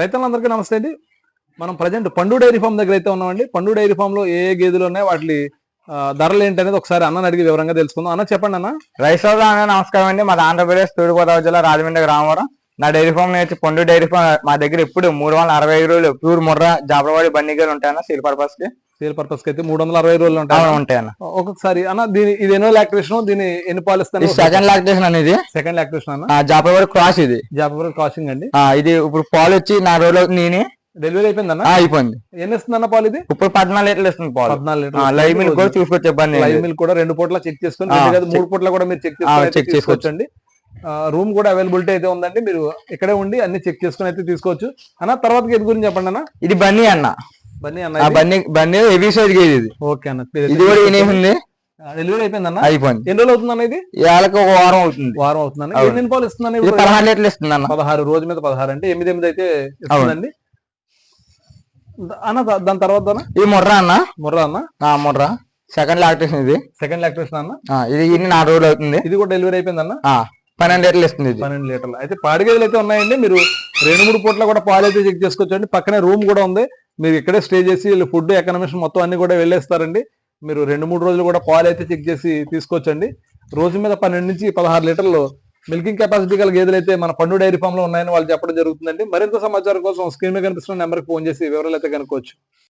రైతులందరికీ నమస్తే అండి. మనం ప్రజెంట్ పండు డైరీ ఫామ్ దగ్గర అయితే ఉన్నామండి. పండు డైరీ ఫామ్ లో ఏ గేదెలు ఉన్నాయి, వాటి ధరలు ఏంటి అనేది ఒకసారి అన్నని అడిగి వివరంగా తెలుసుకుందాం. అన్న చెప్పండి అన్న. రైతులు అన్న నమస్కారం అండి. మాది ఆంధ్రప్రదేశ్ తూర్పుగోదావరి జిల్లా రాజమండ్రి గ్రామవరం. నా డైరీ ఫామ్ నేర్చి పండు డైరీ ఫామ్ మా దగ్గర ఇప్పుడు 365 రోజులు ప్యూర్ ముర్రా జాబ్రవాడి బన్నీగలు ఉంటాయన్న సేల్ పర్పస్ కి. సేల్ పర్పస్ కి అయితే 360 రోజులు ఉంటాయన్న. ఒక్కొక్కసారి అన్న ఇది ఎన్నో లాక్టేషన్, దీని ఎన్ని పాలు ఇస్తాను? సెకండ్ లాక్టేషన్ అనేది. సెకండ్ లాక్టేషన్ అన్న. జాబ్రవాడి క్రాస్ ఇది. జాబ్రవాడి క్రాసింగ్ అండి. ఇది ఇప్పుడు పాలు వచ్చి 4 రోజులు నేనే డెలివరీ అయిపోయిందన్న. అయిపోయింది. ఎన్ని ఇస్తుందన్న పాలు? ఇది ఇప్పుడు 14 లీటర్లు ఇస్తుంది పాలు. 14 లీటర్లు. లైవ్ మిల్క్ కూడా చూసుకోవచ్చు. లైవ్ మిల్క్ కూడా 2 పూట్ల చెక్ చేసుకుని, 3 పూట్ల కూడా మీరు చెక్ చేసుకోవచ్చండి. రూమ్ కూడా అవైలబిలిటీ అయితే ఉందండి. మీరు ఇక్కడే ఉండి అన్ని చెక్ చేసుకుని అయితే తీసుకోవచ్చు అన్న. తర్వాత గేదె గురించి చెప్పండి అన్న. ఇది బన్నీ అన్న. బన్నీ హెవీ సైజ్ గేదె ఇది. ఓకే అన్న. ఇది కూడా ఉంది. డెలివరీ అయిపోయిందన్న. అయిపోయింది. ఎన్ని రోజులు అవుతుందన్న? ఇది ఏళ్ళకి ఒక వారం అవుతుంది. వారం అవుతుందన్న. ఎన్ని పాలు ఇస్తుందని? 16 లీటర్లు ఇస్తుంది అన్న. 16 రోజు మీద 16 అంటే 8 అయితే ఇస్తుందండి అన్న. దాని తర్వాత ఇది ముర్రా అన్న. ముర్రా సెకండ్ లాక్టేషన్ ఇది. సెకండ్ లాక్టేషన్ అన్న. ఇది 4 రోజులు అవుతుంది. ఇది కూడా డెలివరీ అయిపోయిందన్న. 12 లీటర్లు ఇస్తుంది. 12 లీటర్లు అయితే పాడి గేదెలు అయితే ఉన్నాయండి. మీరు 2-3 పూట్ల కూడా పాలు అయితే చెక్ చేసుకోవచ్చు అండి. పక్కనే రూమ్ కూడా ఉంది. మీరు ఇక్కడే స్టే చేసి ఫుడ్ ఎకనామిక్స్ మొత్తం అన్ని కూడా వెళ్ళేస్తారండి. మీరు 2-3 రోజులు కూడా పాలు అయితే చెక్ చేసి తీసుకోవచ్చండి. రోజు మీద 12 నుంచి 16 లీటర్లు మిల్కింగ్ కెపాసిటీ గల గేదెలు అయితే మన పండు డైరీ ఫామ్ లో ఉన్నాయని వాళ్ళు చెప్పడం జరుగుతుందండి. మరింత సమాచారం కోసం స్క్రీన్ మీద కనిపిస్తున్న నెంబర్కి ఫోన్ చేసి వివరాలు అయితే కనుక్కోవచ్చు.